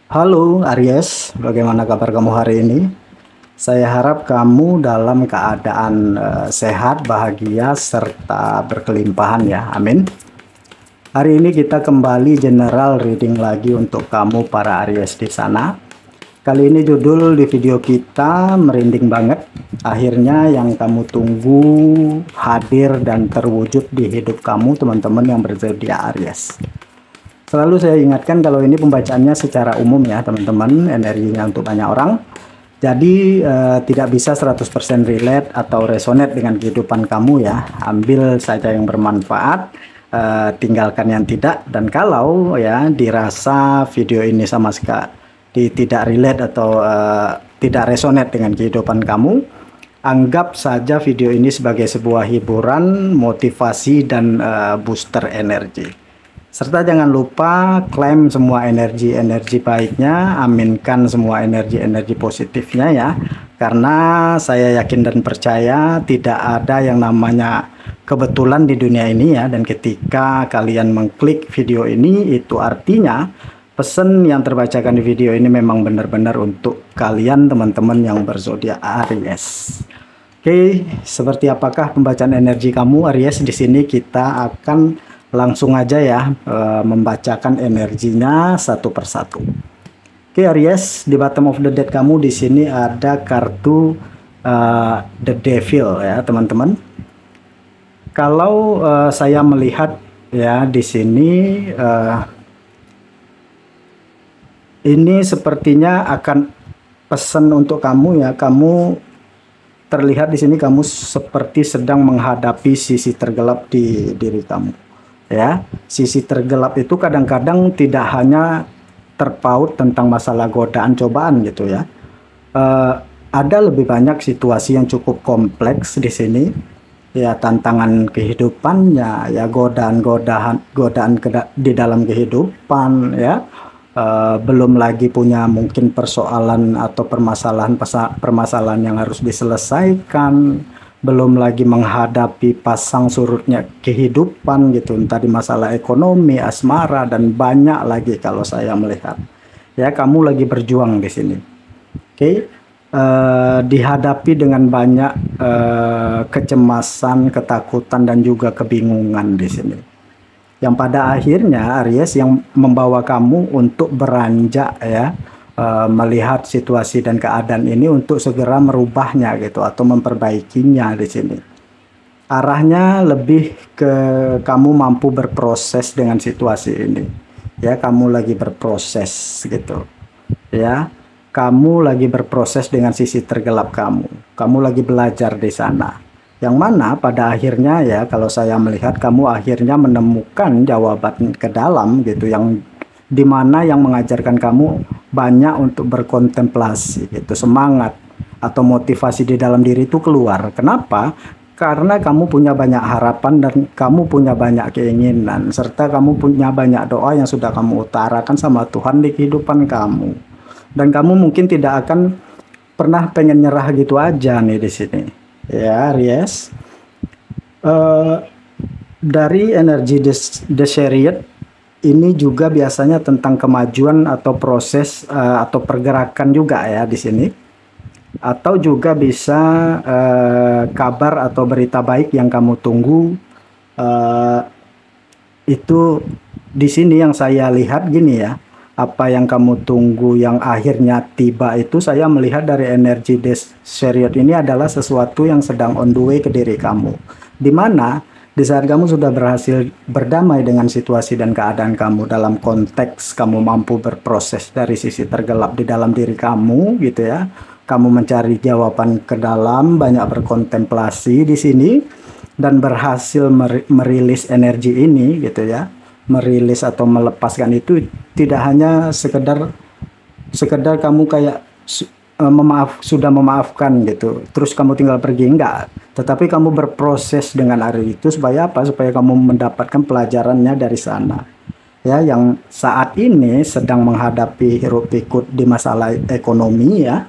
Halo Aries, bagaimana kabar kamu hari ini? Saya harap kamu dalam keadaan sehat, bahagia, serta berkelimpahan ya. Amin. Hari ini kita kembali general reading lagi untuk kamu para Aries di sana. Kali ini judul di video kita merinding banget. Akhirnya yang kamu tunggu hadir dan terwujud di hidup kamu teman-teman yang berzodiak Aries. Selalu saya ingatkan kalau ini pembacaannya secara umum ya teman-teman, energinya untuk banyak orang. Jadi tidak bisa 100% relate atau resonate dengan kehidupan kamu ya. Ambil saja yang bermanfaat, tinggalkan yang tidak. Dan kalau ya dirasa video ini sama sekali tidak relate atau tidak resonate dengan kehidupan kamu, anggap saja video ini sebagai sebuah hiburan, motivasi, dan booster energi. Serta jangan lupa klaim semua energi-energi baiknya, aminkan semua energi-energi positifnya ya. Karena saya yakin dan percaya tidak ada yang namanya kebetulan di dunia ini ya. Dan ketika kalian mengklik video ini, itu artinya pesan yang terbacakan di video ini memang benar-benar untuk kalian teman-teman yang berzodiak Aries. Oke, seperti apakah pembacaan energi kamu Aries? Di sini kita akan langsung aja ya membacakan energinya satu persatu. Oke Aries, di bottom of the deck kamu di sini ada kartu The Devil ya teman-teman. Kalau saya melihat ya di sini ini sepertinya akan pesan untuk kamu ya. Kamu terlihat di sini kamu seperti sedang menghadapi sisi tergelap di diri kamu. Ya, sisi tergelap itu kadang-kadang tidak hanya terpaut tentang masalah godaan cobaan gitu ya. Ada lebih banyak situasi yang cukup kompleks di sini. Ya, tantangan kehidupannya, ya godaan di dalam kehidupan ya. Belum lagi punya mungkin persoalan atau permasalahan yang harus diselesaikan. Belum lagi menghadapi pasang surutnya kehidupan gitu, entah di masalah ekonomi, asmara, dan banyak lagi kalau saya melihat. Ya, kamu lagi berjuang di sini. Oke, dihadapi dengan banyak kecemasan, ketakutan, dan juga kebingungan di sini. Yang pada akhirnya Aries yang membawa kamu untuk beranjak ya. Melihat situasi dan keadaan ini untuk segera merubahnya gitu atau memperbaikinya di sini. Arahnya lebih ke kamu mampu berproses dengan situasi ini. Ya, kamu lagi berproses gitu. Ya, kamu lagi berproses dengan sisi tergelap kamu. Kamu lagi belajar di sana. Yang mana pada akhirnya ya kalau saya melihat kamu akhirnya menemukan jawaban ke dalam gitu yang dimana yang mengajarkan kamu banyak untuk berkontemplasi gitu, semangat atau motivasi di dalam diri itu keluar. Kenapa? Karena kamu punya banyak harapan dan kamu punya banyak keinginan serta kamu punya banyak doa yang sudah kamu utarakan sama Tuhan di kehidupan kamu. Dan kamu mungkin tidak akan pernah pengen nyerah gitu aja nih di sini. Ya, Aries. Dari energi The Chariot ini juga biasanya tentang kemajuan atau proses atau pergerakan juga ya di sini. Atau juga bisa kabar atau berita baik yang kamu tunggu. Itu di sini yang saya lihat gini ya. Apa yang kamu tunggu yang akhirnya tiba itu saya melihat dari energi The Chariot ini adalah sesuatu yang sedang on the way ke diri kamu. Di mana di saat kamu sudah berhasil berdamai dengan situasi dan keadaan kamu dalam konteks kamu mampu berproses dari sisi tergelap di dalam diri kamu gitu ya. Kamu mencari jawaban ke dalam, banyak berkontemplasi di sini dan berhasil merilis energi ini gitu ya. Merilis atau melepaskan itu tidak hanya sekedar kamu kayak sudah memaafkan gitu terus kamu tinggal pergi, enggak, tetapi kamu berproses dengan hari itu supaya apa? Supaya kamu mendapatkan pelajarannya dari sana ya, yang saat ini sedang menghadapi hiruk pikuk di masalah ekonomi ya,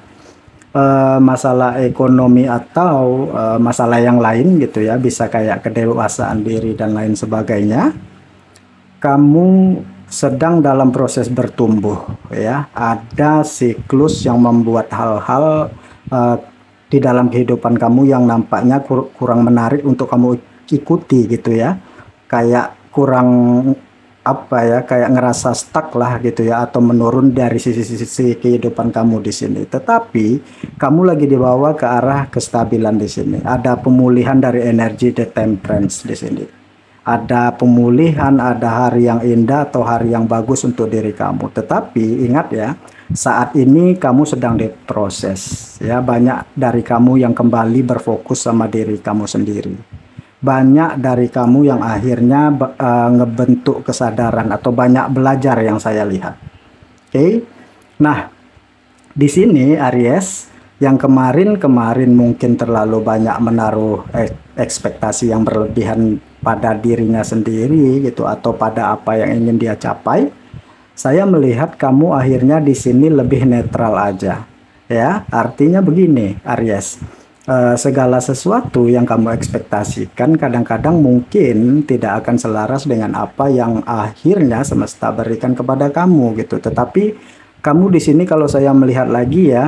masalah ekonomi atau masalah yang lain gitu ya, bisa kayak kedewasaan diri dan lain sebagainya. Kamu sedang dalam proses bertumbuh ya. Ada siklus yang membuat hal-hal di dalam kehidupan kamu yang nampaknya kurang menarik untuk kamu ikuti gitu ya. Kayak kurang apa ya, kayak ngerasa stuck lah gitu ya, atau menurun dari sisi-sisi kehidupan kamu di sini. Tetapi kamu lagi dibawa ke arah kestabilan di sini. Ada pemulihan dari energi the temperance di sini. Ada pemulihan, ada hari yang indah atau hari yang bagus untuk diri kamu. Tetapi ingat ya, saat ini kamu sedang diproses ya. Banyak dari kamu yang kembali berfokus sama diri kamu sendiri. Banyak dari kamu yang akhirnya ngebentuk kesadaran atau banyak belajar yang saya lihat. Oke. Nah, di sini Aries yang kemarin mungkin terlalu banyak menaruh ekspektasi yang berlebihan pada dirinya sendiri gitu, atau pada apa yang ingin dia capai. Saya melihat kamu akhirnya di sini lebih netral aja. Ya, artinya begini, Aries. Segala sesuatu yang kamu ekspektasikan kadang-kadang mungkin tidak akan selaras dengan apa yang akhirnya semesta berikan kepada kamu gitu. Tetapi kamu di sini kalau saya melihat lagi ya,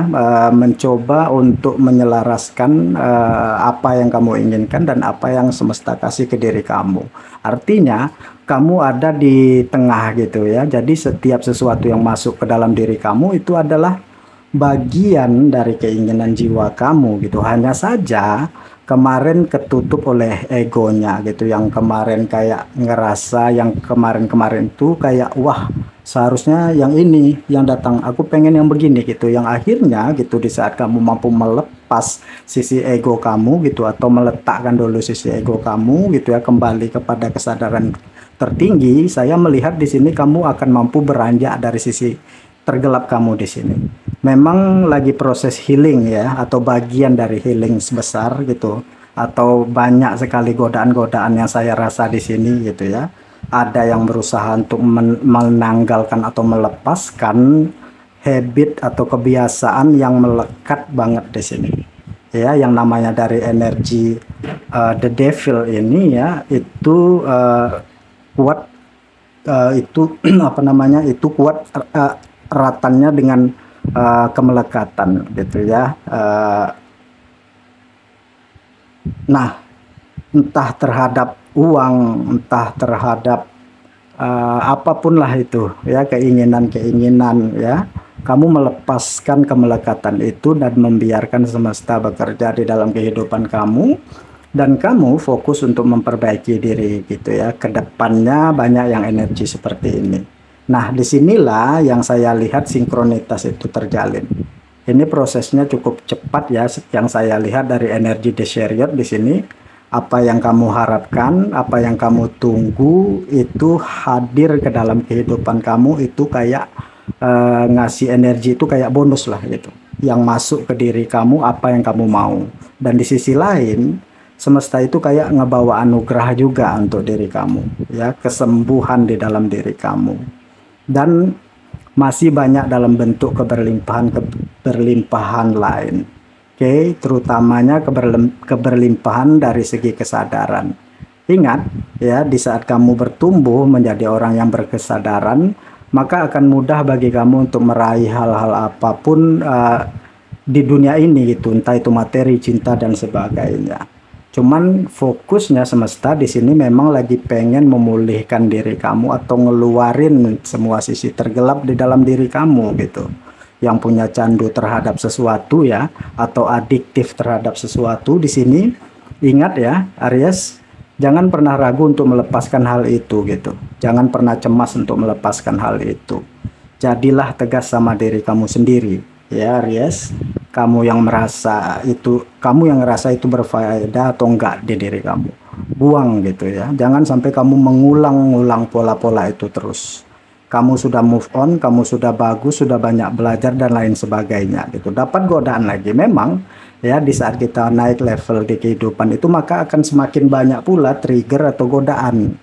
mencoba untuk menyelaraskan apa yang kamu inginkan dan apa yang semesta kasih ke diri kamu. Artinya kamu ada di tengah gitu ya. Jadi setiap sesuatu yang masuk ke dalam diri kamu itu adalah bagian dari keinginan jiwa kamu gitu. Hanya saja kemarin ketutup oleh egonya gitu, yang kemarin kayak ngerasa yang kemarin itu kayak wah seharusnya yang ini yang datang, aku pengen yang begini gitu, yang akhirnya gitu di saat kamu mampu melepas sisi ego kamu gitu, atau meletakkan dulu sisi ego kamu gitu ya, kembali kepada kesadaran tertinggi, saya melihat di sini kamu akan mampu beranjak dari sisi tergelap kamu di sini. Memang lagi proses healing ya, atau bagian dari healing sebesar gitu, atau banyak sekali godaan-godaan yang saya rasa di sini gitu ya. Ada yang berusaha untuk menanggalkan atau melepaskan habit atau kebiasaan yang melekat banget di sini. Ya, yang namanya dari energi the devil ini ya, itu kuat, itu apa namanya, itu kuat ratannya dengan kemelekatan gitu ya. Nah, entah terhadap uang, entah terhadap apapun lah itu ya, keinginan-keinginan ya, kamu melepaskan kemelekatan itu dan membiarkan semesta bekerja di dalam kehidupan kamu, dan kamu fokus untuk memperbaiki diri gitu ya. Kedepannya banyak yang energi seperti ini. Nah, disinilah yang saya lihat sinkronitas itu terjalin. Ini prosesnya cukup cepat ya, yang saya lihat dari energi The Chariot di sini. Apa yang kamu harapkan, apa yang kamu tunggu itu hadir ke dalam kehidupan kamu, itu kayak ngasih energi, itu kayak bonus lah gitu, yang masuk ke diri kamu apa yang kamu mau. Dan di sisi lain, semesta itu kayak ngebawa anugerah juga untuk diri kamu ya, kesembuhan di dalam diri kamu. Dan masih banyak dalam bentuk keberlimpahan lain. Oke, terutamanya keberlimpahan dari segi kesadaran. Ingat ya, di saat kamu bertumbuh menjadi orang yang berkesadaran, maka akan mudah bagi kamu untuk meraih hal-hal apapun di dunia ini gitu, entah itu materi, cinta dan sebagainya. Cuman fokusnya semesta di sini memang lagi pengen memulihkan diri kamu atau ngeluarin semua sisi tergelap di dalam diri kamu gitu. Yang punya candu terhadap sesuatu ya, atau adiktif terhadap sesuatu di sini. Ingat ya, Aries, jangan pernah ragu untuk melepaskan hal itu gitu. Jangan pernah cemas untuk melepaskan hal itu. Jadilah tegas sama diri kamu sendiri ya, Aries. Kamu yang merasa itu, kamu yang ngerasa itu berfaedah atau enggak di diri kamu, buang gitu ya. Jangan sampai kamu mengulang-ulang pola-pola itu terus. Kamu sudah move on, kamu sudah bagus, sudah banyak belajar dan lain sebagainya gitu. Dapat godaan lagi memang ya, di saat kita naik level di kehidupan itu, maka akan semakin banyak pula trigger atau godaan.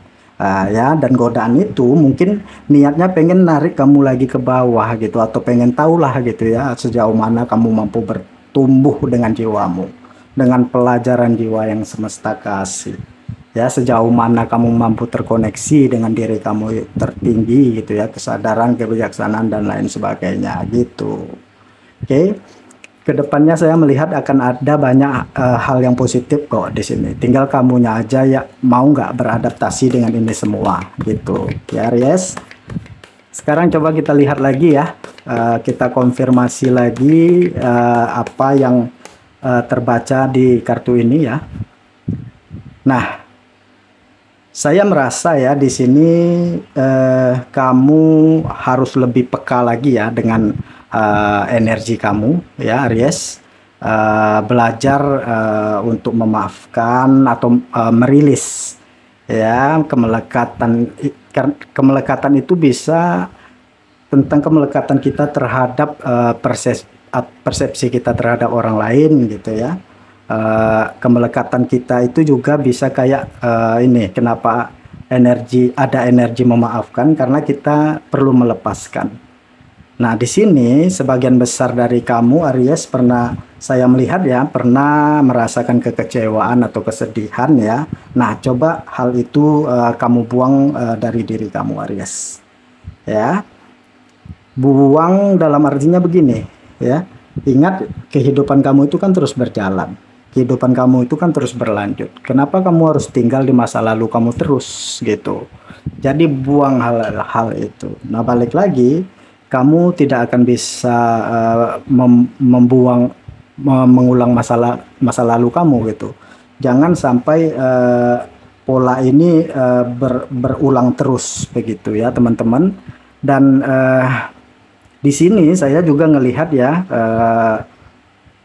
Ya, dan godaan itu mungkin niatnya pengen narik kamu lagi ke bawah gitu, atau pengen tahulah gitu ya sejauh mana kamu mampu bertumbuh dengan jiwamu, dengan pelajaran jiwa yang semesta kasih. Ya, sejauh mana kamu mampu terkoneksi dengan diri kamu tertinggi gitu ya, kesadaran, kebijaksanaan dan lain sebagainya gitu. Oke. Kedepannya saya melihat akan ada banyak hal yang positif kok di sini. Tinggal kamunya aja ya mau nggak beradaptasi dengan ini semua gitu. Ya, Aries. Sekarang coba kita lihat lagi ya. Kita konfirmasi lagi apa yang terbaca di kartu ini ya. Nah, saya merasa ya di sini kamu harus lebih peka lagi ya dengan energi kamu ya, Aries. Belajar untuk memaafkan atau merilis ya kemelekatan itu bisa tentang kemelekatan kita terhadap persepsi kita terhadap orang lain gitu ya. Kemelekatan kita itu juga bisa kayak ini, kenapa ada energi memaafkan, karena kita perlu melepaskan. Nah, di sini sebagian besar dari kamu, Aries, saya melihat ya, pernah merasakan kekecewaan atau kesedihan ya. Nah, coba hal itu kamu buang dari diri kamu, Aries. Ya. Buang dalam artinya begini, ya. Ingat, kehidupan kamu itu kan terus berjalan. Kehidupan kamu itu kan terus berlanjut. Kenapa kamu harus tinggal di masa lalu kamu terus gitu? Jadi buang hal-hal itu. Nah, balik lagi, kamu tidak akan bisa mengulang masa lalu kamu gitu. Jangan sampai pola ini berulang terus begitu ya, teman-teman. Dan di sini saya juga ngelihat ya,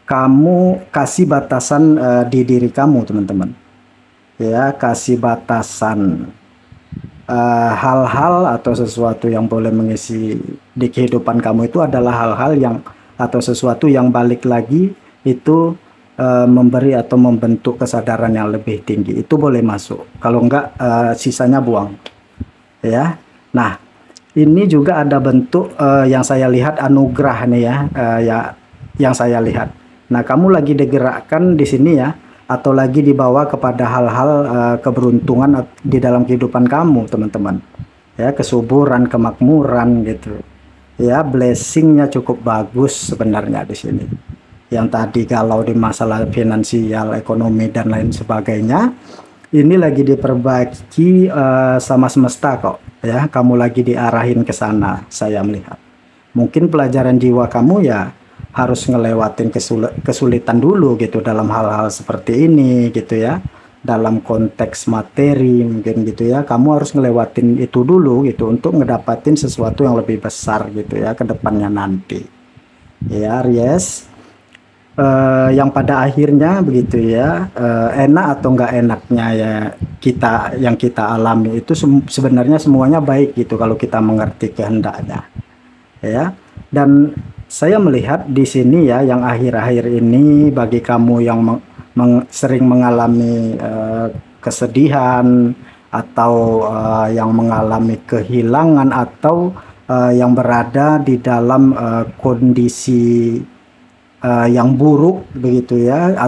kamu kasih batasan di diri kamu, teman-teman. Ya, kasih batasan hal-hal atau sesuatu yang boleh mengisi di kehidupan kamu itu adalah hal-hal yang atau sesuatu yang balik lagi itu memberi atau membentuk kesadaran yang lebih tinggi. Itu boleh masuk. Kalau enggak, sisanya buang. Ya. Nah, ini juga ada bentuk yang saya lihat anugerah nih ya, yang saya lihat. Nah, kamu lagi digerakkan di sini ya, atau lagi dibawa kepada hal-hal keberuntungan di dalam kehidupan kamu, teman-teman. Ya, kesuburan, kemakmuran gitu. Ya, blessingnya cukup bagus sebenarnya di sini. Yang tadi galau di masalah finansial, ekonomi dan lain sebagainya, ini lagi diperbaiki sama semesta kok. Ya, kamu lagi diarahin ke sana, saya melihat. Mungkin pelajaran jiwa kamu ya harus ngelewatin kesulitan dulu gitu dalam hal-hal seperti ini gitu ya, dalam konteks materi mungkin gitu ya, kamu harus ngelewatin itu dulu gitu untuk ngedapatin sesuatu yang lebih besar gitu ya ke depannya nanti ya, Aries. Yang pada akhirnya begitu ya, enak atau enggak enaknya ya yang kita alami itu sebenarnya semuanya baik gitu kalau kita mengerti kehendaknya ya. Dan saya melihat di sini ya, yang akhir-akhir ini bagi kamu yang sering mengalami kesedihan atau yang mengalami kehilangan atau yang berada di dalam kondisi yang buruk begitu ya,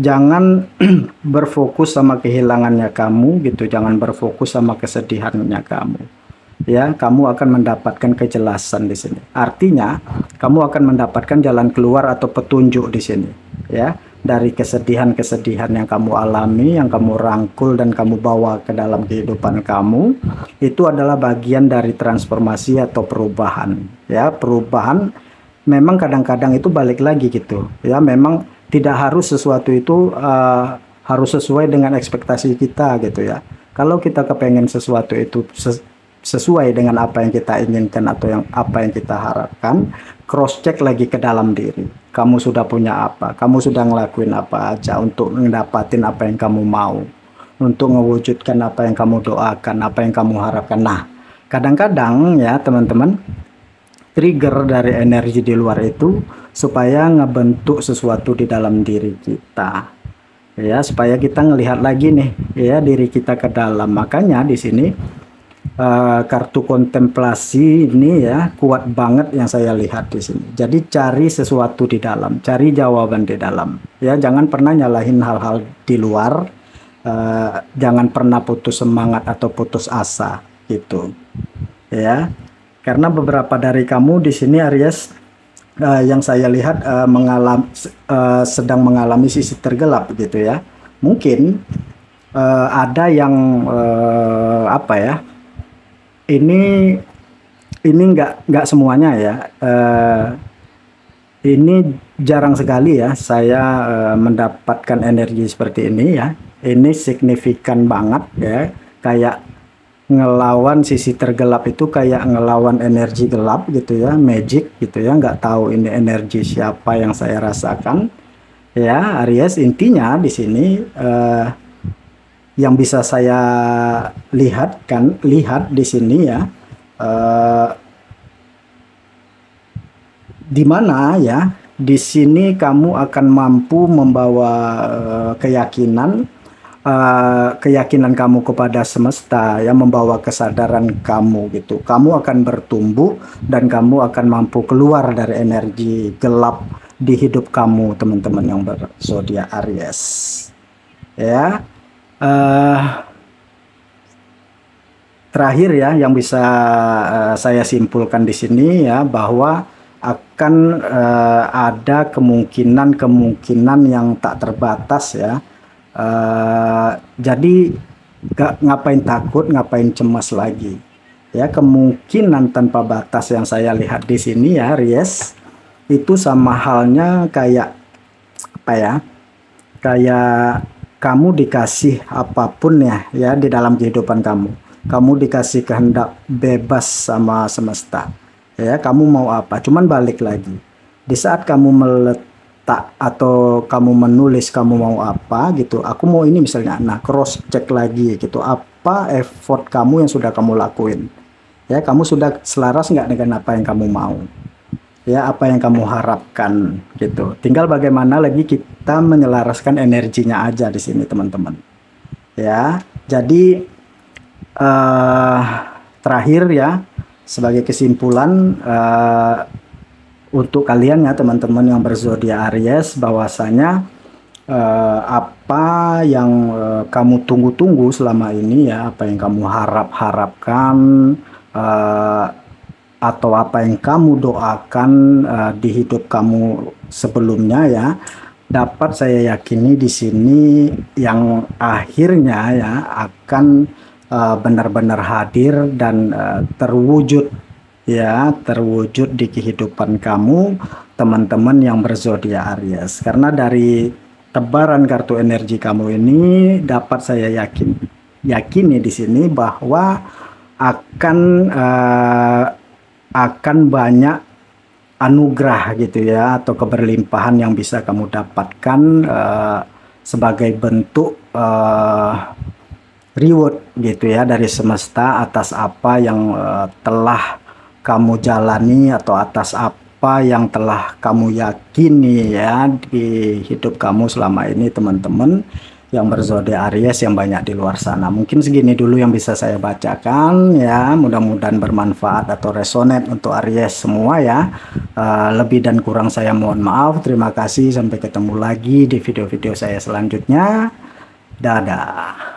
jangan berfokus sama kehilangannya kamu gitu, jangan berfokus sama kesedihannya kamu. Ya, kamu akan mendapatkan kejelasan di sini. Artinya, kamu akan mendapatkan jalan keluar atau petunjuk di sini, ya, dari kesedihan-kesedihan yang kamu alami, yang kamu rangkul dan kamu bawa ke dalam kehidupan kamu. Itu adalah bagian dari transformasi atau perubahan. Ya, perubahan memang kadang-kadang itu balik lagi gitu. Ya, memang tidak harus sesuatu itu harus sesuai dengan ekspektasi kita gitu ya. Kalau kita kepengen sesuatu itu sesuai dengan apa yang kita inginkan atau apa yang kita harapkan, cross check lagi ke dalam diri. Kamu sudah punya apa? Kamu sudah ngelakuin apa aja untuk mendapatkan apa yang kamu mau, untuk mewujudkan apa yang kamu doakan, apa yang kamu harapkan. Nah, kadang-kadang ya teman-teman, trigger dari energi di luar itu supaya ngebentuk sesuatu di dalam diri kita. Ya, supaya kita ngelihat lagi nih ya diri kita ke dalam. Makanya di sini kartu kontemplasi ini ya kuat banget yang saya lihat di sini. Jadi cari sesuatu di dalam, cari jawaban di dalam. Ya, jangan pernah nyalahin hal-hal di luar, Jangan pernah putus semangat atau putus asa gitu ya, karena beberapa dari kamu di sini Aries, yang saya lihat sedang mengalami sisi tergelap gitu ya. Mungkin ada yang apa ya, ini nggak semuanya ya. Ini jarang sekali ya saya mendapatkan energi seperti ini ya. Ini signifikan banget ya, kayak ngelawan sisi tergelap itu kayak ngelawan energi gelap gitu ya, magic gitu ya. Nggak tahu ini energi siapa yang saya rasakan ya Aries. Intinya di sini yang bisa saya lihat di sini ya, di mana ya di sini kamu akan mampu membawa keyakinan kamu kepada semesta ya, membawa kesadaran kamu gitu. Kamu akan bertumbuh dan kamu akan mampu keluar dari energi gelap di hidup kamu, teman-teman yang berzodiak Aries ya. Terakhir ya yang bisa saya simpulkan di sini ya, bahwa akan ada kemungkinan yang tak terbatas ya. Jadi ngapain takut, ngapain cemas lagi ya. Kemungkinan tanpa batas yang saya lihat di sini ya Aries, itu sama halnya kayak apa ya, kayak kamu dikasih apapun ya di dalam kehidupan kamu dikasih kehendak bebas sama semesta ya. Kamu mau apa, cuman balik lagi di saat kamu meletak atau kamu menulis kamu mau apa gitu, aku mau ini misalnya, nah cross check lagi gitu, apa effort kamu yang sudah kamu lakuin ya. Kamu sudah selaras nggak dengan apa yang kamu mau ya, apa yang kamu harapkan gitu. Tinggal bagaimana lagi kita menyelaraskan energinya aja di sini teman-teman ya. Jadi terakhir ya, sebagai kesimpulan untuk kalian ya teman-teman yang berzodiak Aries, bahwasanya apa yang kamu tunggu-tunggu selama ini ya, apa yang kamu harapkan atau apa yang kamu doakan di hidup kamu sebelumnya ya, dapat saya yakini di sini yang akhirnya ya akan benar-benar hadir dan terwujud ya, terwujud di kehidupan kamu teman-teman yang berzodiak Aries. Karena dari tebaran kartu energi kamu ini dapat saya yakini di sini bahwa akan banyak anugerah gitu ya, atau keberlimpahan yang bisa kamu dapatkan sebagai bentuk reward gitu ya dari semesta atas apa yang telah kamu jalani, atau atas apa yang telah kamu yakini ya di hidup kamu selama ini teman-teman yang berzodiak Aries yang banyak di luar sana. Mungkin segini dulu yang bisa saya bacakan ya, mudah-mudahan bermanfaat atau resonate untuk Aries semua ya. Lebih dan kurang saya mohon maaf. Terima kasih, sampai ketemu lagi di video-video saya selanjutnya. Dadah.